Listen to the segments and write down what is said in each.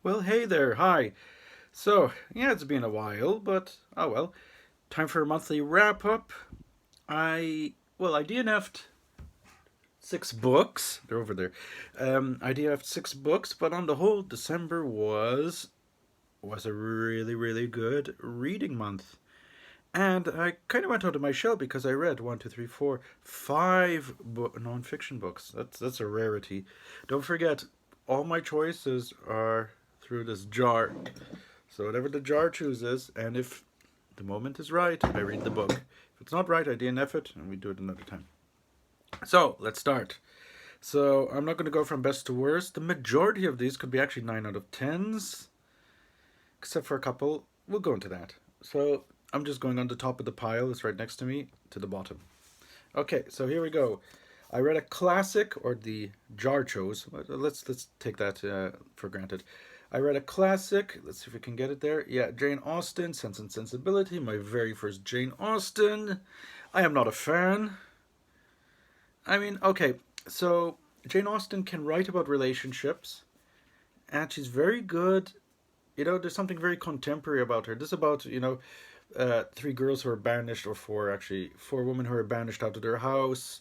Well, hey there, hi. So, yeah, it's been a while, but oh well. Time for a monthly wrap up. I DNF'd 6 books. They're over there. I DNF'd 6 books, but on the whole, December was a really good reading month. And I kind of went out of my shell because I read one, two, three, four, five nonfiction books. That's a rarity. Don't forget, all my choices are through this jar. So whatever the jar chooses, and if the moment is right, I read the book. If it's not right, I DNF it, and we do it another time. So let's start. So I'm not going to go from best to worst. The majority of these could be actually 9 out of 10s, except for a couple. We'll go into that. So I'm just going on the top of the pile. It's right next to me to the bottom. Okay, so here we go. I read a classic, or the jar chose. Let's take that for granted. I read a classic. Let's see if we can get it there. Yeah, Jane Austen, Sense and Sensibility. My very first Jane Austen. I am not a fan. I mean, okay, so Jane Austen can write about relationships, and she's very good. There's something very contemporary about her. This is about, three girls who are banished, or four women who are banished out of their house,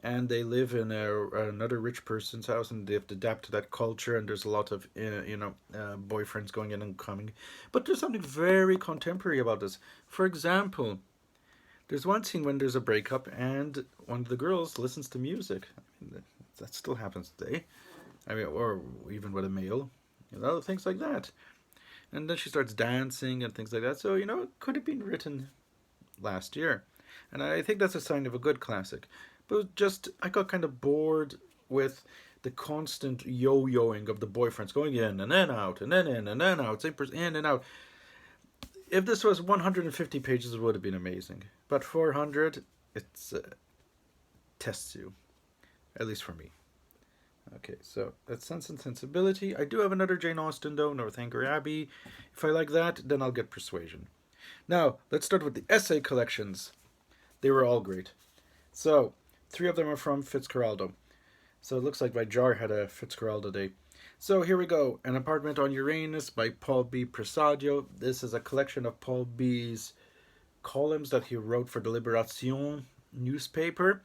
and they live in another rich person's house, and they have to adapt to that culture, and there's a lot of boyfriends going in and coming, but there's something very contemporary about this. For example, there's one scene when there's a breakup and one of the girls listens to music. I mean, that still happens today. I mean, or even with a male, things like that. And then she starts dancing and things like that. So, it could have been written last year. And I think that's a sign of a good classic. But just, I got kind of bored with the constant yo-yoing of the boyfriends going in and then out and then in and then out, same person in and out. If this was 150 pages, it would have been amazing. But 400, it's tests you, at least for me. Okay, so that's Sense and Sensibility. I do have another Jane Austen, though, Northanger Abbey. If I like that, then I'll get Persuasion. Now, let's start with the essay collections. They were all great. So, 3 of them are from Fitzcarraldo. So it looks like my jar had a Fitzcarraldo day. So here we go. An Apartment on Uranus by Paul B. Presadio. This is a collection of Paul B.'s columns that he wrote for the Libération newspaper.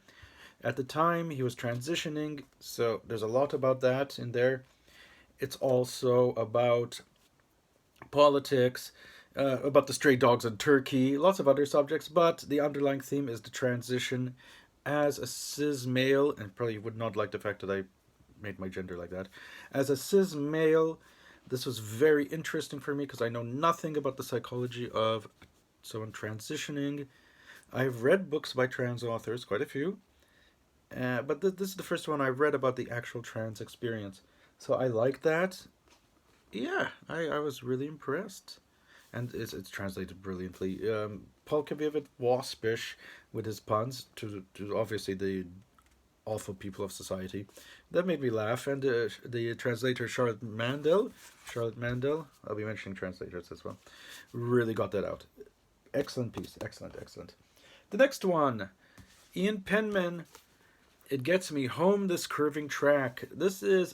At the time, he was transitioning, so there's a lot about that in there. It's also about politics, about the stray dogs in Turkey, lots of other subjects, but the underlying theme is the transition as a cis male, and probably would not like the fact that I made my gender like that. As a cis male, this was very interesting for me because I know nothing about the psychology of someone transitioning. I've read books by trans authors, quite a few, but this is the first one I've read about the actual trans experience. So I like that. Yeah, I was really impressed. And it's translated brilliantly. Paul can be a bit waspish with his puns to obviously the awful people of society. That made me laugh. And the translator Charlotte Mandel, I'll be mentioning translators as well, really got that out. Excellent piece. Excellent, excellent. The next one, Ian Penman, It Gets Me Home, This Curving Track. This is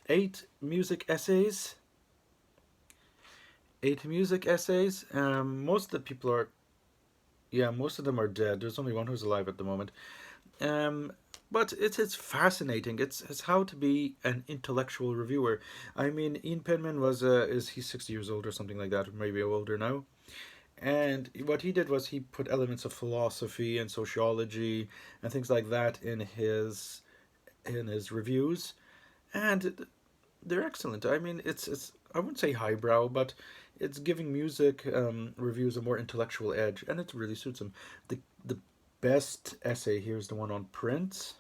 8 music essays. 8 music essays. Most of the people are, yeah, most of them are dead. There's only one who's alive at the moment. Um, but it's fascinating. It's how to be an intellectual reviewer. I mean, Ian Penman was is he's 60 years old or something like that, or maybe older now. And what he did was he put elements of philosophy and sociology and things like that in his reviews, and they're excellent. I mean, it's I wouldn't say highbrow, but it's giving music reviews a more intellectual edge, and it really suits him. The best essay here is the one on Prince.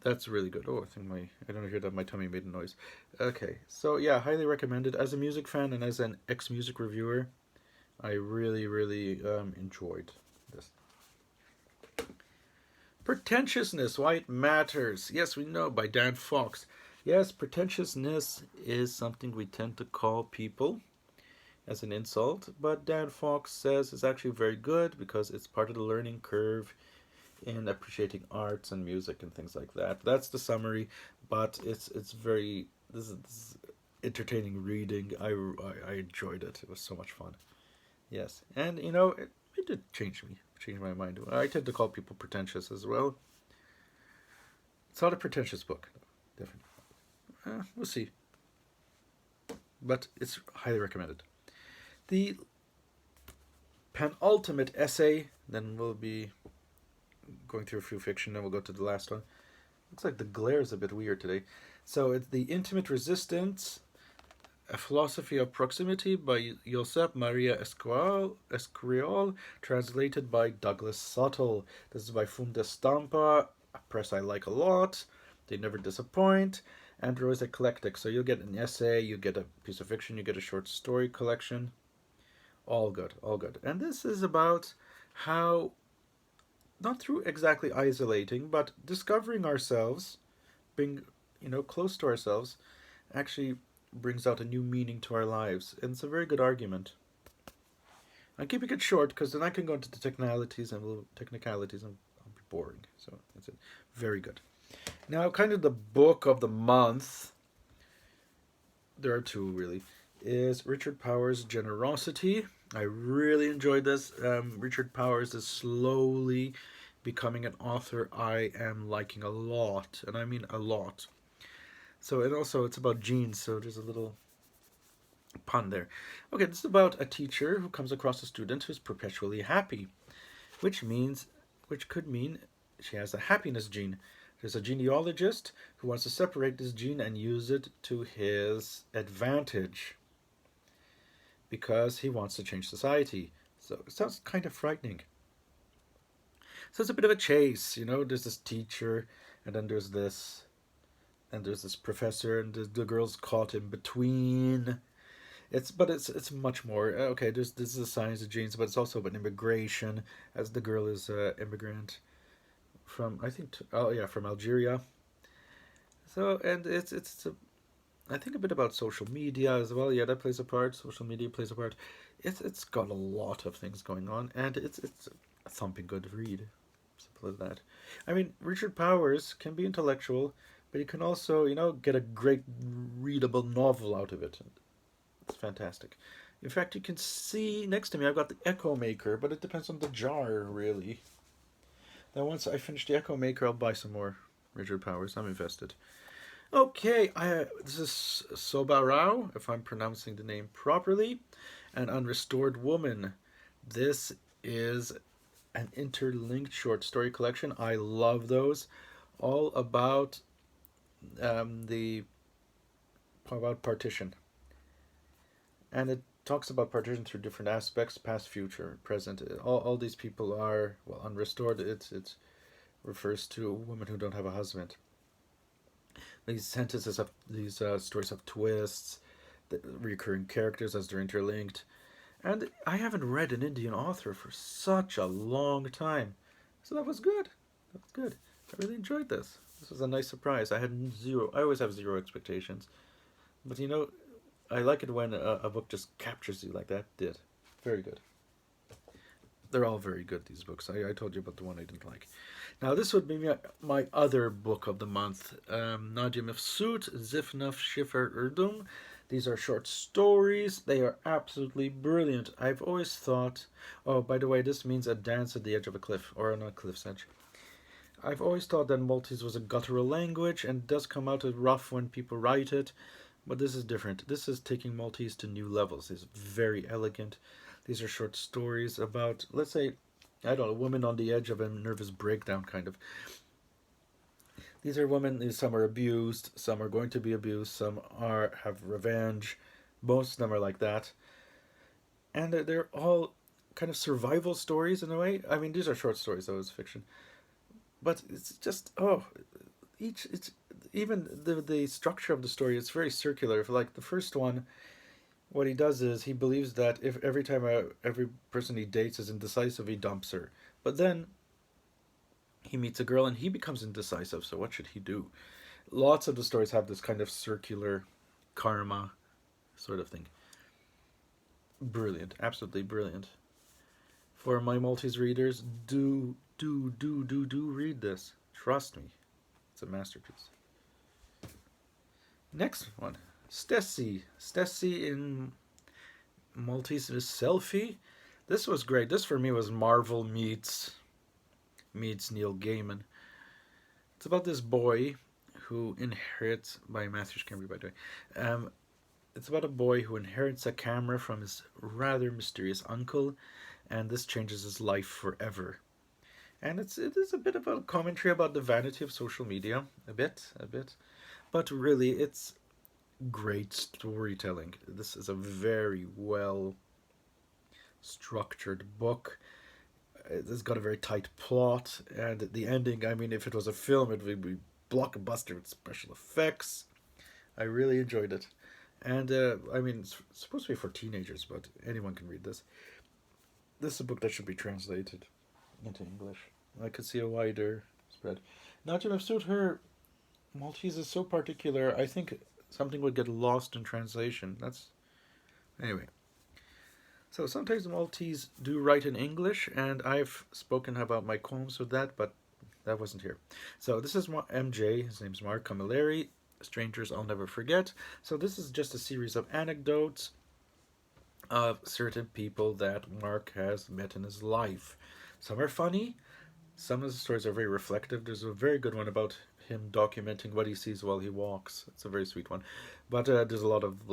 That's really good. Oh, I don't hear that my tummy made a noise. Okay, so yeah, highly recommended. As a music fan and as an ex music reviewer, I really enjoyed this. Pretentiousness, Why It Matters. Yes, we know, by Dan Fox. Yes, pretentiousness is something we tend to call people as an insult, but Dan Fox says it's actually very good because it's part of the learning curve in appreciating arts and music and things like that. That's the summary, but it's very entertaining reading. I enjoyed it. It was so much fun. Yes, and it did change my mind. I tend to call people pretentious as well. It's not a pretentious book, definitely. We'll see, but it's highly recommended. The penultimate essay, then we'll be going through a few fiction, then we'll go to the last one. Looks like the glare is a bit weird today. So it's The Intimate Resistance, A Philosophy of Proximity by Josep Maria Escriol, translated by Douglas Suttle. This is by Funda Stampa, a press I like a lot. They never disappoint. And they're always eclectic. So you'll get an essay, you get a piece of fiction, you get a short story collection. All good, all good. And this is about how, not through exactly isolating, but discovering ourselves, being, close to ourselves, actually brings out a new meaning to our lives. And it's a very good argument. I'm keeping it short because then I can go into the technicalities and I'll be boring. So that's it. Very good. Now, kind of the book of the month, there are two really, is Richard Powers' Generosity. I really enjoyed this. Richard Powers is slowly becoming an author I am liking a lot, and I mean a lot. So, and also it's about genes, so there's a little pun there. Okay, this is about a teacher who comes across a student who's perpetually happy, which could mean she has a happiness gene. There's a genealogist who wants to separate this gene and use it to his advantage because he wants to change society. So it sounds kind of frightening. So it's a bit of a chase, there's this teacher, and then there's this professor, and the girl's caught in between. It's much more. Okay, this is the science of genes, but it's also about immigration, as the girl is an immigrant from, I think, from Algeria. So, and I think a bit about social media as well. Yeah, that plays a part. Social media plays a part. It's got a lot of things going on, and it's a thumping good read. Simple as that. I mean, Richard Powers can be intellectual, but he can also, get a great readable novel out of it. It's fantastic. In fact, you can see next to me I've got the Echo Maker, but it depends on the jar, really. Now, once I finish the Echo Maker, I'll buy some more Richard Powers. I'm invested. Okay, this is Soba Rao, if I'm pronouncing the name properly, An Unrestored Woman. This is an interlinked short story collection. I love those. All about about partition. And it talks about partition through different aspects, past, future, present. All these people are, unrestored. It refers to women who don't have a husband. These sentences have these stories have twists, the recurring characters as they're interlinked. And I haven't read an Indian author for such a long time. So that was good. That was good. I really enjoyed this. This was a nice surprise. I always have zero expectations. But I like it when a book just captures you like that did. Very good. They're all very good, these books. I told you about the one I didn't like. Now, this would be my other book of the month. Nadia Mifsud, Zifnaf Schiffer Urdum. These are short stories. They are absolutely brilliant. I've always thought... Oh, by the way, this means a dance at the edge of a cliff, or on a cliff's edge. I've always thought that Maltese was a guttural language, and it does come out as rough when people write it. But this is different. This is taking Maltese to new levels. It's very elegant. These are short stories about, let's say, I don't know, women on the edge of a nervous breakdown, kind of. These are women, some are abused, some are going to be abused, some have revenge. Most of them are like that. And they're all kind of survival stories in a way. I mean, these are short stories, though, it's fiction. But it's just, even the structure of the story is very circular. Like the first one, what he does is he believes that if every time every person he dates is indecisive, he dumps her. But then he meets a girl and he becomes indecisive, so what should he do? Lots of the stories have this kind of circular karma sort of thing. Brilliant, absolutely brilliant. For my Maltese readers, do read this. Trust me, it's a masterpiece. Next one. Stessy in Maltese is Selfie. This was great. This for me was Marvel meets Neil Gaiman. It's about this boy who inherits by Matthew Camry, by the way. It's about a boy who inherits a camera from his rather mysterious uncle, and this changes his life forever. And it is a bit of a commentary about the vanity of social media, a bit, but really it's great storytelling. This is a very well structured book. It's got a very tight plot, and the ending, I mean, if it was a film, it would be blockbuster with special effects. I really enjoyed it. And, I mean, it's supposed to be for teenagers, but anyone can read this. This is a book that should be translated into English. I could see a wider spread. Now, to have suit her, Maltese is so particular, I think something would get lost in translation. That's. Anyway. So sometimes the Maltese do write in English, and I've spoken about my qualms with that, but that wasn't here. So this is MJ, his name's Mark Camilleri, Strangers I'll Never Forget. So this is just a series of anecdotes of certain people that Mark has met in his life. Some are funny, some of the stories are very reflective. There's a very good one about him documenting what he sees while he walks. It's a very sweet one. But there's a lot of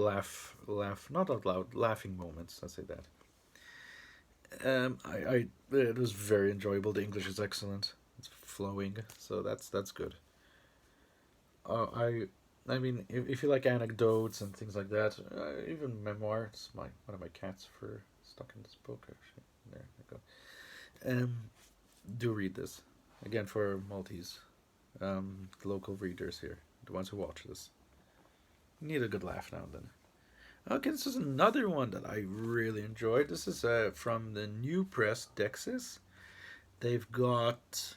not out loud, laughing moments, I'll say that. It was very enjoyable. The English is excellent. It's flowing, so that's good. I mean, if you like anecdotes and things like that, even memoirs. One of my cats for stuck in this book actually. There we go. Do read this again for Maltese, local readers here, the ones who watch this. You need a good laugh now and then. Okay, this is another one that I really enjoyed. This is from the new press, Dexys. They've got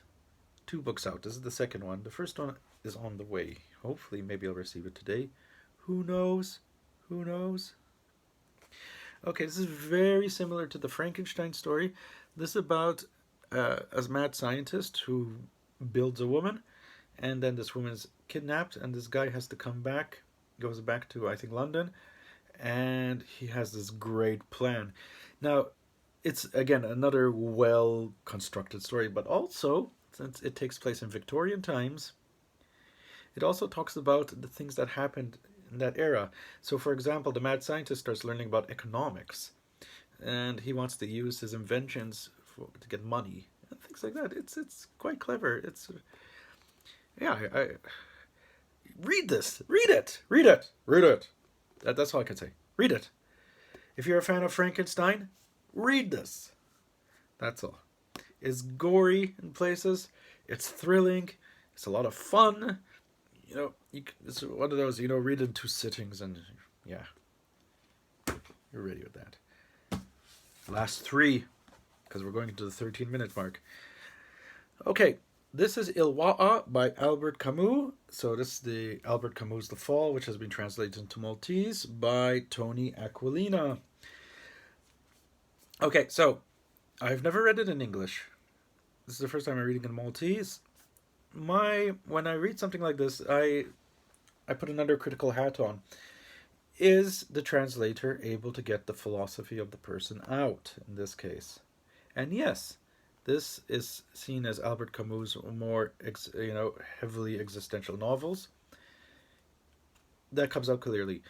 2 books out. This is the second one. The first one is on the way. Hopefully, maybe I'll receive it today. Who knows? Who knows? Okay, this is very similar to the Frankenstein story. This is about a mad scientist who builds a woman, and then this woman is kidnapped, and this guy has to come back, goes back to, I think, London, and he has this great plan. Now, it's, again, another well-constructed story, but also, since it takes place in Victorian times, it also talks about the things that happened in that era. So, for example, the mad scientist starts learning about economics, and he wants to use his inventions to get money and things like that. It's quite clever. It's I read this. Read it. Read it. Read it. That's all I can say. Read it. If you're a fan of Frankenstein, read this. That's all. It's gory in places. It's thrilling. It's a lot of fun. You know, it's one of those, read in 2 sittings and, yeah. You're ready with that. Last 3, because we're going to the 13-minute mark. Okay, this is Ilwa by Albert Camus. So this is the Albert Camus' The Fall, which has been translated into Maltese by Tony Aquilina. Okay, so I've never read it in English. This is the first time I'm reading in Maltese. When I read something like this, I put another critical hat on. Is the translator able to get the philosophy of the person out in this case? And yes, this is seen as Albert Camus' more heavily existential novels. That comes out clearly.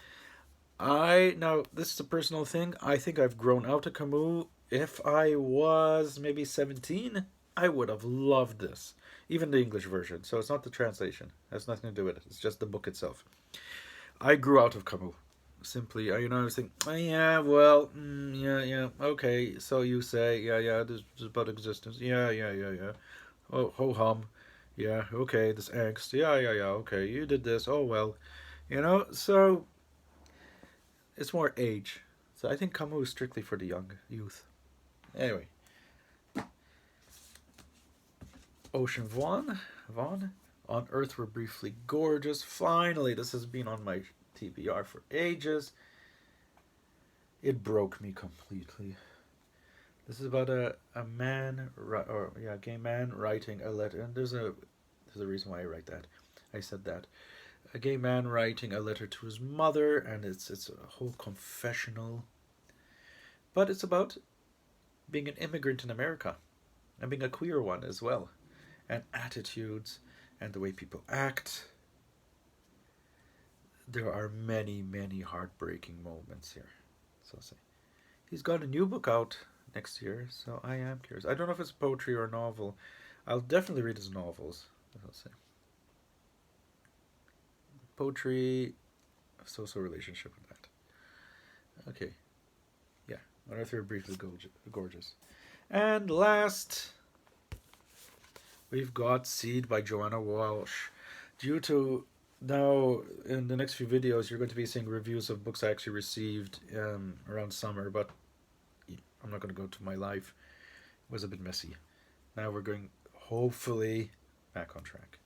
Now this is a personal thing. I think I've grown out of Camus. If I was maybe 17, I would have loved this. Even the English version. So it's not the translation. It has nothing to do with it. It's just the book itself. I grew out of Camus. Simply, I was thinking, okay, so you say, this is about existence. Yeah. Oh, ho-hum. Yeah, okay, this angst. Yeah, okay, you did this. Oh, well. So it's more age. So I think Camus is strictly for the young youth. Anyway. Ocean Vuong. On Earth We're Briefly Gorgeous. Finally, this has been on my TBR for ages. It broke me completely. This is about a gay man writing a letter, and there's a reason why I write that. I said that. a gay man writing a letter to his mother, and it's a whole confessional. But it's about being an immigrant in America and being a queer one as well, and attitudes and the way people act. There are many, many heartbreaking moments here. So say he's got a new book out next year, so I am curious. I don't know if it's poetry or a novel. I'll definitely read his novels. I'll say poetry, so relationship with that. Okay, yeah. On Earth, we're briefly gorgeous. And last, we've got Seed by Joanna Welsh. Due to now, in the next few videos, you're going to be seeing reviews of books I actually received around summer, but I'm not going to go to my life. It was a bit messy. Now we're going, hopefully, back on track.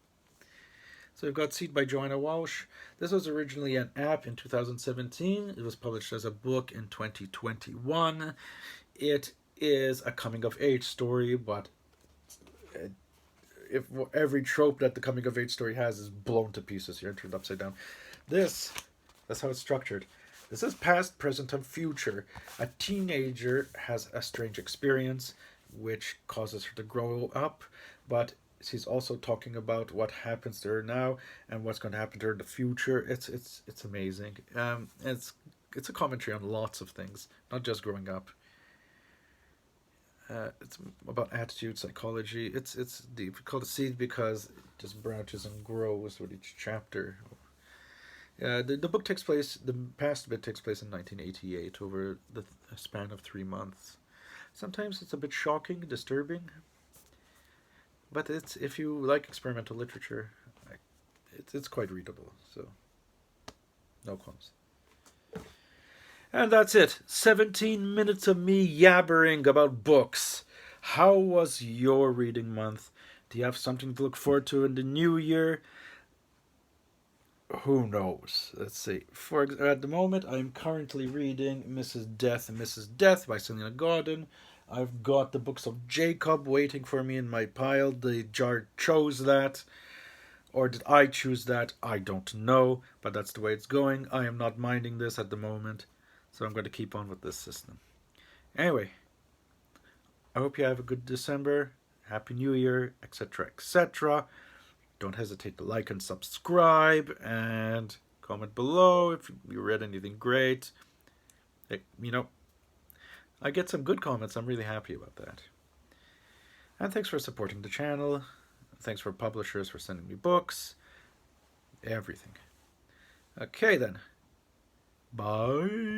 So we've got Seed by Joanna Walsh. This was originally an app in 2017. It was published as a book in 2021. It is a coming-of-age story, but if every trope that the coming-of-age story has is blown to pieces here and turned upside down. That's how it's structured. This is past, present, and future. A teenager has a strange experience which causes her to grow up, but she's also talking about what happens to her now and what's going to happen to her in the future. It's amazing. It's a commentary on lots of things, not just growing up. It's about attitude, psychology. It's deep. We call it Seed because it just branches and grows with each chapter. The book takes place, the past bit takes place in 1988 over the span of 3 months. Sometimes it's a bit shocking, disturbing, but it's, if you like experimental literature, it's quite readable, so no qualms. And that's it. 17 minutes of me yabbering about books. How was your reading month? Do you have something to look forward to in the new year? Who knows? Let's see. At the moment, I'm currently reading Mrs. Death and Mrs. Death by Selena Godin. I've got the books of Jacob waiting for me in my pile. The jar chose that. Or did I choose that? I don't know. But that's the way it's going. I am not minding this at the moment. So I'm going to keep on with this system. Anyway, I hope you have a good December. Happy New Year, etc., etc. Don't hesitate to like and subscribe, and comment below if you read anything great. I get some good comments. I'm really happy about that. And thanks for supporting the channel. Thanks for publishers for sending me books. Everything. Okay then. Bye.